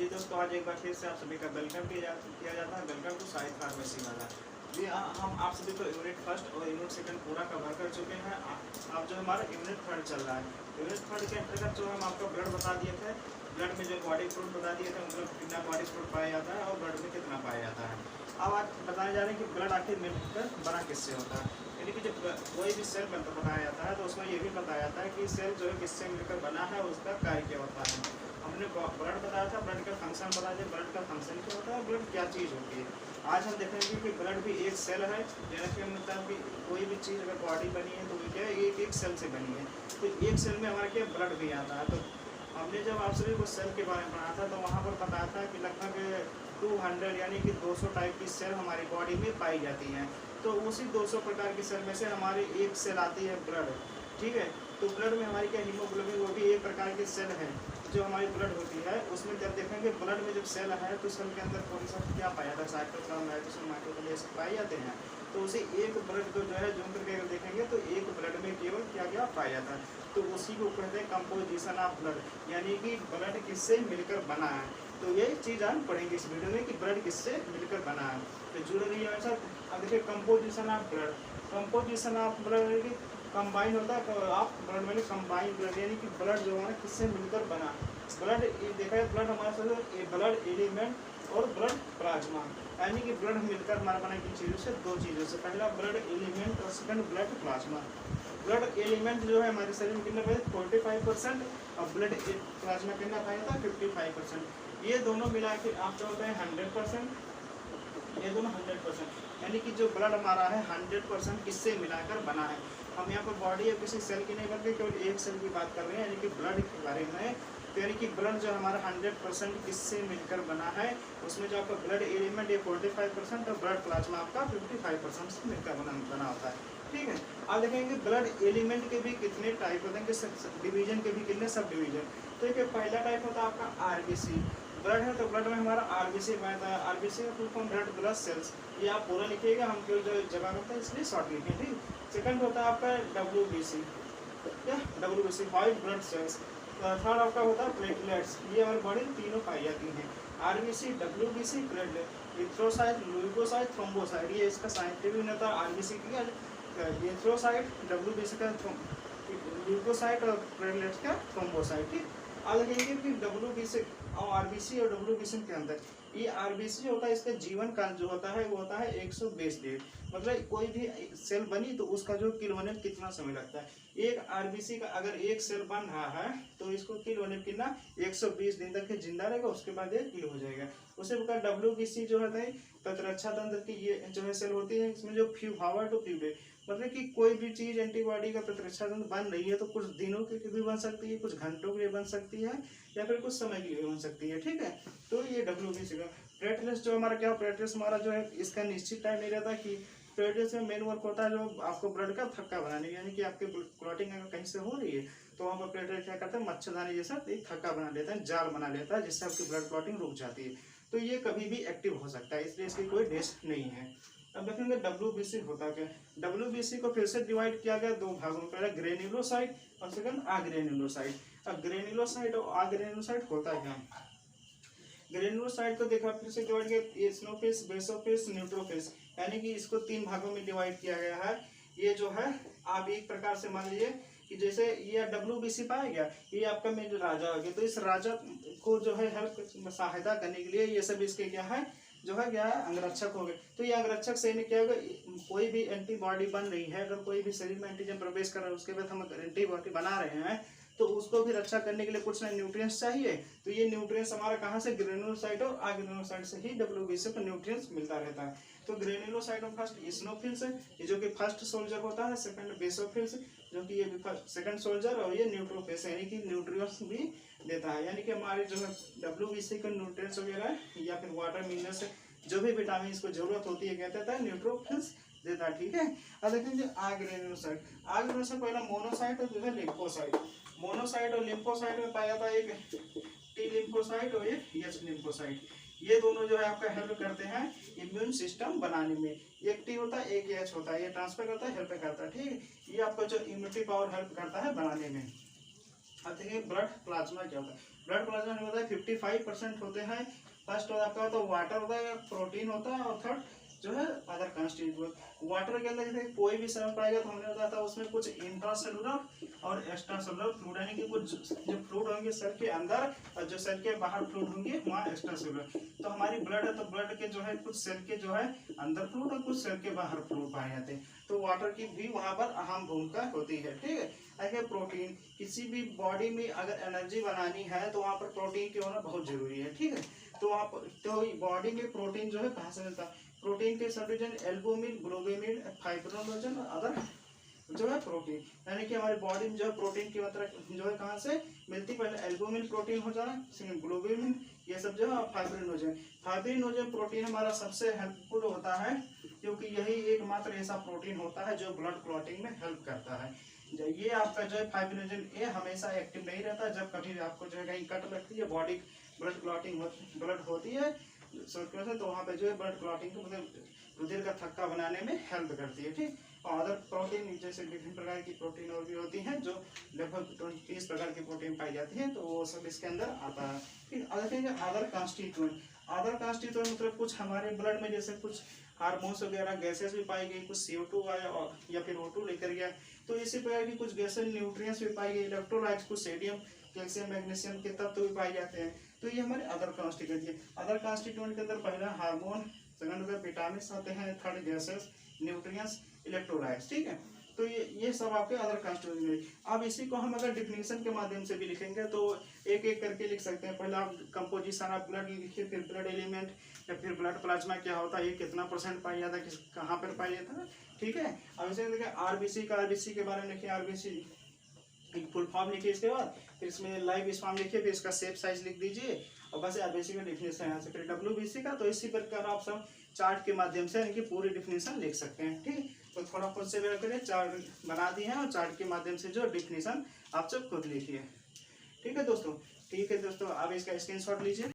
जी दोस्तों, आज एक बार फिर से आप सभी का वेलकम किया जाता है। वेलकम टू साई फार्मेसी वाला। जी हम आप सभी को यूनिट फर्स्ट और यूनिट सेकंड पूरा कवर कर चुके हैं। आप जो हमारा यूनिट थर्ड चल रहा है, यूनिट थर्ड के अंतर्गत जो हम आपको ब्लड बता दिए थे, ब्लड में जो बॉडी फ्लूइड बता दिए थे, मतलब कितना बॉडी फ्लूइड पाया जाता है और ब्लड में कितना पाया जाता है। अब आज बताया जा रहा है कि ब्लड आखिर मिलकर बना किससे होता है। यानी कि जब कोई भी सेल बनता बताया जाता है तो उसमें ये भी बताया जाता है कि सेल जो है किससे मिलकर बना है, उसका कार्य क्या होता है। हमने ब्लड बताया था, ब्लड का फंक्शन बताया था, ब्लड का फंक्शन क्या होता है, ब्लड क्या चीज़ होती है। आज हम देखेंगे कि ब्लड भी एक सेल है। जैसे मतलब कि कोई भी चीज़ अगर बॉडी बनी है तो वो क्या है, एक सेल से बनी है। तो एक सेल में हमारे क्या ब्लड भी आता है। तो हमने जब आप सभी को सेल के बारे में पढ़ा था तो वहाँ पर बताया था कि लगभग 200 यानी कि 200 टाइप की सेल हमारी बॉडी में पाई जाती हैं। तो उसी 200 प्रकार की सेल में से हमारी एक सेल आती है ब्लड। ठीक है, तो ब्लड में हमारी क्या हीमोग्लोबिन, वो भी एक प्रकार की सेल है जो हमारी ब्लड होती है। उसमें जब देखेंगे ब्लड में जब सेल है तो सेल के अंदर कौन सा क्या पाया जाता है, साइटोप्लाज्म, लाइसोसोम, माइटोकॉन्ड्रिया पाए जाते हैं। तो उसी एक ब्लड को जो है जूम करके अगर देखेंगे तो एक ब्लड में केवल क्या क्या पाया जाता है। तो उसी को कहते हैं कंपोजिशन ऑफ ब्लड, यानी कि ब्लड किससे मिलकर बना है। तो यही चीज़ हम पढ़ेंगे इस वीडियो में कि ब्लड किससे मिलकर बना है। तो जुड़े रहिए हमारे साथ। अब देखिए composition of blood, composition of blood combine होता है। आप ब्लड में कंबाइन ब्लड, यानी कि ब्लड जो है किससे मिलकर बना। ब्लड देखा है, ब्लड हमारे साथ ब्लड एलिमेंट और ब्लड प्लाज्मा, यानी कि ब्लड मिलकर हमारा बना किन चीज़ों से, दो चीज़ों से। पहला ब्लड एलिमेंट और second blood plasma. Blood element जो है हमारे शरीर में कितना पाया, 45%, और ब्लड प्लाज्मा कितना पाया था, 55%। ये दोनों मिला के आपका होता है 100%। ये दोनों 100%, यानी कि जो ब्लड हमारा है 100% किससे मिलाकर बना है। हम यहाँ पर बॉडी या किसी सेल की नहीं बल्कि केवल एक सेल की बात कर रहे हैं, यानी कि ब्लड के बारे में। तो यानी कि ब्लड जो हमारा 100% किससे मिलकर बना है, उसमें जो आपका ब्लड एलिमेंट ये 45% और ब्लड प्लाज्मा आपका 55% से मिलकर बना होता है। ठीक है, अब देखेंगे ब्लड एलिमेंट के भी कितने टाइप होते हैं, डिवीजन के भी कितने सब डिवीजन। तो एक पहला टाइप होता है आपका आरबीसी ब्लड है। तो ब्लड में हमारा आरबीसी बनता है। आरबीसी का full form red blood cells. ये आप पूरा लिखिएगा, हम केवल जो जगह करते हैं इसलिए शॉर्ट लिखें। ठीक, सेकंड होता है आपका डब्ल्यूबीसी, क्या WBC white blood cells. Third आपका होता है प्लेटलेट्स। ये हमारी बॉडी तीनों पाई जाती हैं, RBC, WBC, platelet. Erythrocyte, leucocyte, thrombocyte, ये इसका साइंटिफिक होता है। आरबीसी की इथ्रोसाइट, डब्ल्यूबीसी का ल्यूकोसाइट और प्लेटलेट्स का थ्रोम्बोसाइट। ठीक, अब देखेंगे कि डब्ल्यूबीसी और आरबीसी और डब्ल्यूबीसी के अंदर ये आरबीसी होता है, इसका जीवन काल जो होता है वो होता है 120 दिन। मतलब कोई भी सेल बनी तो उसका जो किल होने में कितना समय लगता है। एक आरबीसी का अगर एक सेल बन रहा है तो इसको किल होने में कितना 120 दिन तक जिंदा रहेगा, उसके बाद ये किल हो जाएगा। उसी प्रकार डब्ल्यूबीसी जो है प्रतिरक्षा तंत्र की ये जो है सेल होती है, इसमें जो फ्यूहावर टू फ्यूडे, मतलब कि कोई भी चीज एंटीबॉडी का प्रतिरक्षा तंत्र बन रही है तो कुछ दिनों के लिए भी बन सकती है, कुछ घंटों के लिए बन सकती है, या फिर कुछ समय के लिए बन सकती है। ठीक है, तो ये डब्ल्यूबीसी का। प्लेटलेट्स जो हमारा क्या, प्लेटलेट्स हमारा जो है इसका निश्चित टाइम नहीं रहता कि प्लेटलेट्स में मेन वर्क होता है जो आपको ब्लड का थक्का बनाने, यानी कि आपके क्लॉटिंग अगर कहीं से हो रही है तो वहाँ पर प्लेटलेट क्या करता है, मच्छरदानी जैसा एक थक्का बना लेता है, जाल बना लेता है, जिससे आपकी ब्लड क्लॉटिंग रुक जाती है। तो ये कभी भी एक्टिव हो सकता है, इसलिए इसकी कोई डेट नहीं है। अब देखेंगे डब्ल्यूबीसी होता क्या। डब्ल्यूबीसी को फिर से डिवाइड किया गया दो भागों में, पहला ग्रेन्युलोसाइट और सेकंड आग्रेन्युलोसाइट। अब ग्रेन्युलोसाइट और आग्रेन्युलोसाइट होता क्या। ग्रेन्युलोसाइट को देखा फिर से डिवाइड किया, एसिनोफिल्स, बेसोफिल्स, न्यूट्रोफिल्स, यानी कि इसको तीन भागों में डिवाइड किया गया है। ये जो है आप एक प्रकार से मान लीजिए कि जैसे ये डब्ल्यूबीसी पाया गया, ये आपका मेन राजा हो गया। तो इस राजा को जो है हेल्प सहायता करने के लिए ये सब इसके क्या है, जो है क्या है, अंगरक्षक हो गए। तो ये अंगरक्षक से क्या होगा, कोई भी एंटीबॉडी बन रही है, अगर कोई भी शरीर में एंटीजन प्रवेश कर रहा है उसके बाद हम एंटीबॉडी बना रहे हैं तो उसको भी रक्षा करने के लिए कुछ ना न्यूट्रिएंट्स चाहिए। तो ये न्यूट्रिएंट्स हमारा कहाँ से, ग्रेन्युलोसाइट और आग्रेन्युलोसाइट से ही डब्ल्यूबीसी को न्यूट्रिएंट्स मिलता रहता है। तो ग्रेन्युलोसाइट में फर्स्ट इसिनोफिल्स है, ये जो कि फर्स्ट सोल्जर होता है, सेकंड बेसोफिल्स जो कि ये भी सेकंड सोल्जर, और ये न्यूट्रोफिल्स यानी कि न्यूट्रिएंट्स भी देता है। यानी कि हमारे जो है डब्ल्यूबीसी का न्यूट्रिएंट्स वगैरह या फिर वाटर मिनरल्स जो भी विटामिन को जरूरत होती है कहता है न्यूट्रोफिल्स देता है। ठीक है, अब देखेंगे आग्रेन्युलोसाइट। आग्रेन्युलोसाइट पहला मोनोसाइट और दूसरा लिम्फोसाइट। मोनोसाइट और लिम्फोसाइट में पाया जाता है एक टी लिम्फोसाइट और एक एच लिम्फोसाइट। ये दोनों जो है आपका हेल्प करते हैं इम्यून सिस्टम बनाने में। एक टी होता है, एक एच होता है, ये ट्रांसफर करता है, हेल्प करता है। ठीक है, ये आपका जो इम्यूनिटी पावर हेल्प करता है बनाने में। अब देखिए ब्लड प्लाज्मा क्या होता है। ब्लड प्लाज्मा में होता है 55% होते हैं। फर्स्ट आपका होता है वाटर होता है, प्रोटीन होता है, और थर्ड जो है अदर कंस्टिट्यूएंट। वाटर के अंदर जैसे कोई भी सेल पाएगा तो हमने बताया था उसमें कुछ इंट्रासेलुलर और एक्स्ट्रा सेलुलर फ्लूइड, यानी कि कुछ जो फ्लूइड होंगे सेल के अंदर और जो सेल के बाहर फ्लूइड होंगे वहाँ एक्स्ट्रा सेलुलर। तो हमारी ब्लड है तो ब्लड के जो है कुछ सेल के जो है अंदर फ्लूइड और कुछ सेल के बाहर फ्लूइड पाए जाते हैं। तो वाटर की भी वहाँ पर अहम भूमिका होती है, ठीक है। अगर प्रोटीन किसी भी बॉडी में अगर एनर्जी बनानी है तो वहाँ पर प्रोटीन की होना बहुत जरूरी है, ठीक है। तो आप तो बॉडी में प्रोटीन जो है कहाँ से मिलता है? प्रोटीन के सब्डिविजन एल्बुमिन, ग्लोबुमिन, फाइब्रोनोजन और अदर जो है प्रोटीन, यानी कि हमारी बॉडी में जो है प्रोटीन की मात्रा जो है कहाँ से मिलती है? पहले एल्बुमिन प्रोटीन हो जाना, ग्लोबुमिन, ये सब जो है फाइब्रिनोजन। फाइब्रिनोजन प्रोटीन हमारा सबसे हेल्पफुल होता है क्योंकि यही एकमात्र ऐसा प्रोटीन होता है जो ब्लड क्लॉटिंग में हेल्प करता है। ये आपका जो है फाइब्रिनोजन ये हमेशा एक्टिव नहीं रहता। जब कभी आपको जो है कहीं कट लगती है, बॉडी ब्लड क्लॉटिंग ब्लड होती है सर्कुलेशन, तो वहाँ पे जो है ब्लड क्लॉटिंग को मतलब रुधिर का थक्का बनाने में हेल्प करती है, ठीक। और अदर प्रोटीन जैसे विभिन्न प्रकार की प्रोटीन और भी होती हैं जो लगभग 20-30 प्रकार की प्रोटीन पाई जाती है, तो वो सब इसके अंदर आता है, ठीक। अदर कॉन्स्टिट्यूएंट, अदर कॉन्स्टिट्यूएंट मतलब कुछ हमारे ब्लड में जैसे कुछ हार्मोन्स वगैरह गैसेस भी पाई गई, कुछ CO2 आया या फिर O2 लेकर गया, तो इसी प्रकार की कुछ गैसेस न्यूट्रिएंट्स भी पाई गई, इलेक्ट्रोलाइट्स, कुछ सोडियम, कैल्शियम, मैग्नीशियम के तत्व भी पाए जाते हैं। तो ये हमारे अदर कॉन्स्टिट्यूएंट है। अदर कॉन्स्टिट्यूएंट के अंदर पहला हार्मोन, सेकंड होता है विटामिन आते हैं, थर्ड गैसेस, न्यूट्रिएंट्स, इलेक्ट्रोलाइट्स, ठीक है। तो ये सब आपके अदर कॉन्स्टिट्यूएंट है। अब इसी को हम अगर डिफिनेशन के माध्यम से भी लिखेंगे तो एक एक करके लिख सकते हैं। पहले आप कंपोजिशन ऑफ ब्लड लिखिए, फिर ब्लड एलिमेंट या फिर ब्लड प्लाज्मा क्या होता है, ये कितना परसेंट पाया जाता है, किस कहाँ पर पाया जाता है, ठीक है। अब इसे देखिए आरबीसी का, आरबीसी के बारे में लिखिए, आरबीसी एक फुल फॉर्म लिखिए, इसके बाद फिर इसमें लाइव स्पैम लिखिए, फिर इसका शेप साइज लिख दीजिए और बस आरबीसी का डिफिनेशन यहाँ से, फिर डब्ल्यूबीसी का। तो इसी प्रकार आप सब चार्ट के माध्यम से इनकी पूरी डिफिनेशन लिख सकते हैं, ठीक। तो थोड़ा खुद से बेर करिए, चार्ट बना दिए हैं और चार्ट के माध्यम से जो डिफिनेशन आप सब खुद लिखिए, ठीक है दोस्तों। ठीक है दोस्तों, आप इसका स्क्रीनशॉट लीजिए।